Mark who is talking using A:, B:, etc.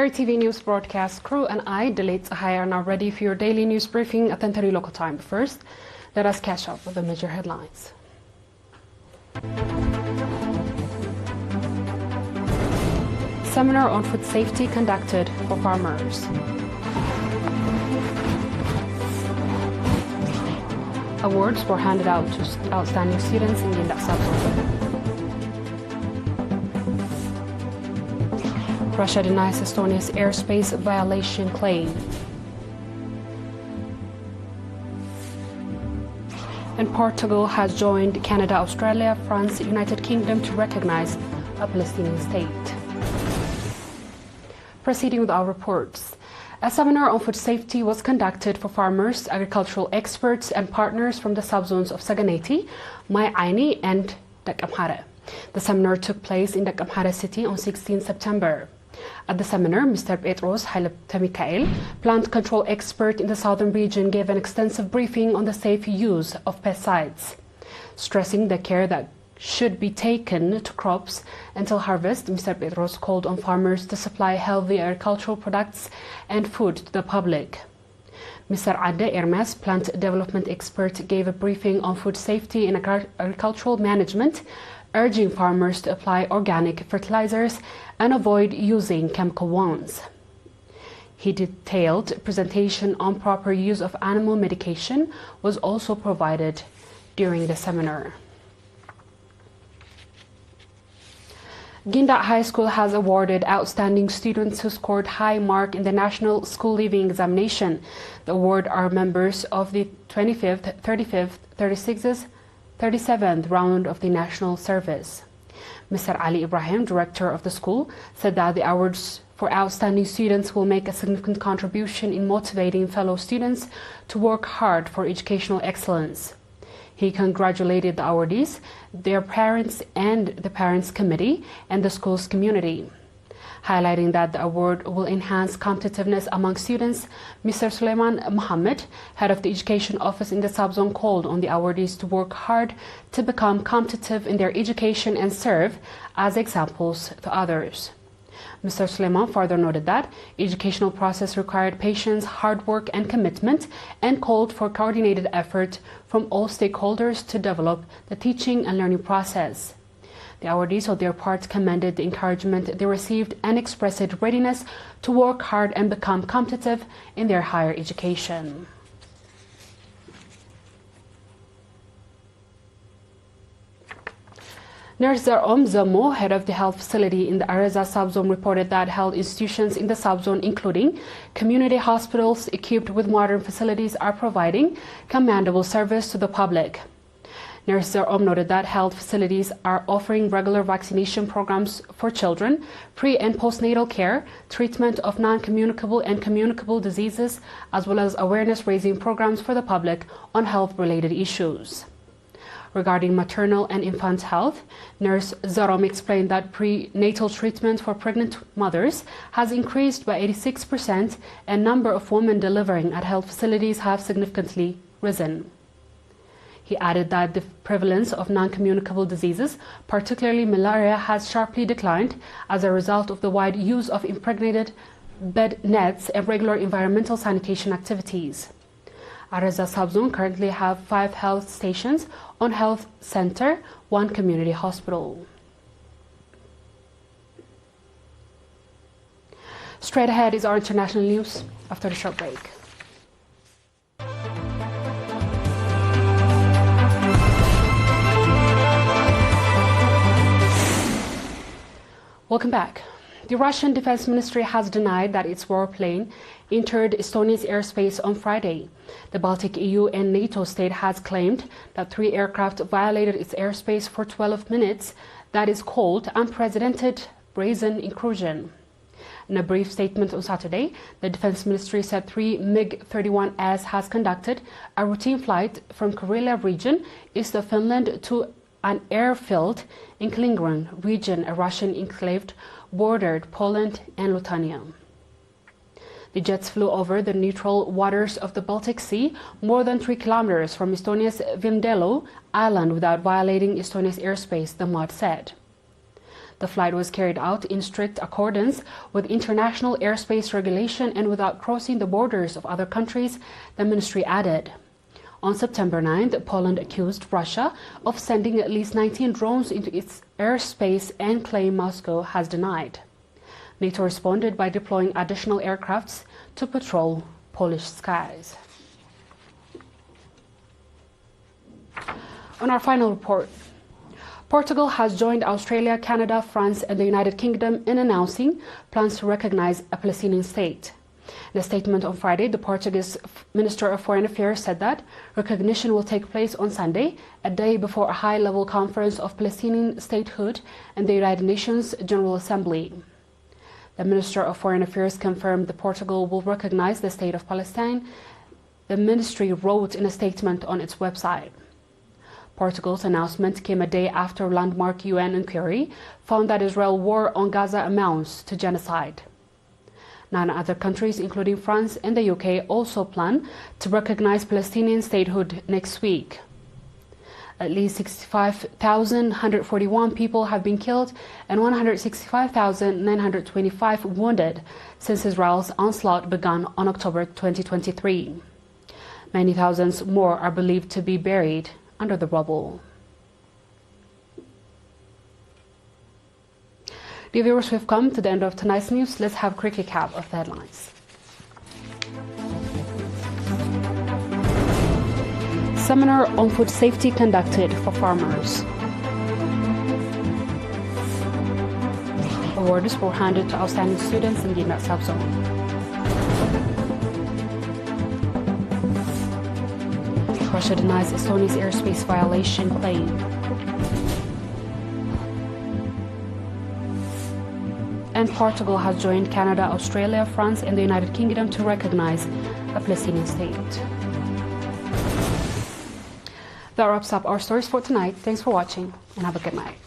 A: ERi-TV news broadcast crew and I, Delit Sahaya, are now ready for your daily news briefing at 10:30 local time. First, let us catch up with the major headlines. Seminar on food safety conducted for farmers. Awards were handed out to outstanding students in the subzone. Russia denies Estonia's airspace violation claim. And Portugal has joined Canada, Australia, France, United Kingdom to recognize a Palestinian state. Proceeding with our reports. A seminar on food safety was conducted for farmers, agricultural experts and partners from the subzones of Saganeti, Mai Aini and Dakamhare. The seminar took place in Dakamhare city on 16 September. At the seminar, Mr. Petros Haile-Temikael, plant control expert in the southern region, gave an extensive briefing on the safe use of pesticides, stressing the care that should be taken to crops until harvest. Mr. Petros called on farmers to supply healthy agricultural products and food to the public. Mr. Ade Ermes, plant development expert, gave a briefing on food safety and agricultural management, urging farmers to apply organic fertilizers and avoid using chemical ones. He detailed presentation on proper use of animal medication was also provided during the seminar. Ginda High School has awarded outstanding students who scored high mark in the National School Leaving Examination. The award are members of the 25th, 35th, 36th, 37th round of the national service. Mr. Ali Ibrahim, director of the school, said that the awards for outstanding students will make a significant contribution in motivating fellow students to work hard for educational excellence. He congratulated the awardees, their parents and the Parents Committee and the school's community. Highlighting that the award will enhance competitiveness among students, Mr. Suleiman Mohammed, head of the education office in the subzone, called on the awardees to work hard to become competitive in their education and serve as examples to others. Mr. Suleiman further noted that educational process required patience, hard work and commitment, and called for coordinated effort from all stakeholders to develop the teaching and learning process. The awardees, on their part, commended the encouragement they received and expressed readiness to work hard and become competitive in their higher education. Nurse Zarom Zamo, head of the health facility in the Areza subzone, reported that health institutions in the subzone, including community hospitals equipped with modern facilities, are providing commendable service to the public. Nurse Zarom noted that health facilities are offering regular vaccination programs for children, pre- and postnatal care, treatment of non-communicable and communicable diseases, as well as awareness-raising programs for the public on health-related issues. Regarding maternal and infant health, Nurse Zarom explained that prenatal treatment for pregnant mothers has increased by 86% and number of women delivering at health facilities have significantly risen. He added that the prevalence of non-communicable diseases, particularly malaria, has sharply declined as a result of the wide use of impregnated bed nets and regular environmental sanitation activities. Areza subzone currently have 5 health stations, one health center, 1 community hospital. Straight ahead is our international news after the short break. Welcome back. The Russian Defense Ministry has denied that its warplane entered Estonia's airspace on Friday. The Baltic EU and NATO state has claimed that 3 aircraft violated its airspace for 12 minutes. That is called unprecedented brazen intrusion. In a brief statement on Saturday, the Defense Ministry said 3 MiG-31S has conducted a routine flight from Karelia region, east of Finland, to an airfield in Kaliningrad region, a Russian enclave bordered Poland and Lithuania. The jets flew over the neutral waters of the Baltic Sea, more than 3 kilometers from Estonia's Vindelu island, without violating Estonia's airspace, the MOD said. The flight was carried out in strict accordance with international airspace regulation and without crossing the borders of other countries, the ministry added. On September 9th, Poland accused Russia of sending at least 19 drones into its airspace and claimed Moscow has denied. NATO responded by deploying additional aircrafts to patrol Polish skies. On our final report, Portugal has joined Australia, Canada, France and the United Kingdom in announcing plans to recognize a Palestinian state. In a statement on Friday, the Portuguese Minister of Foreign Affairs said that recognition will take place on Sunday, a day before a high-level conference of Palestinian statehood and the United Nations General Assembly. The Minister of Foreign Affairs confirmed that Portugal will recognize the state of Palestine, the ministry wrote in a statement on its website. Portugal's announcement came a day after a landmark UN inquiry found that Israel's war on Gaza amounts to genocide. 9 other countries, including France and the UK, also plan to recognize Palestinian statehood next week. At least 65,141 people have been killed and 165,925 wounded since Israel's onslaught began on October 2023. Many thousands more are believed to be buried under the rubble. Dear viewers, we've come to the end of tonight's news. Let's have a quick recap of the headlines. Seminar on food safety conducted for farmers. Awards were handed to outstanding students in the South Zone. Russia denies Estonia's airspace violation claim. And Portugal has joined Canada, Australia, France and the United Kingdom to recognize a Palestinian state. That wraps up our stories for tonight. Thanks for watching and have a good night.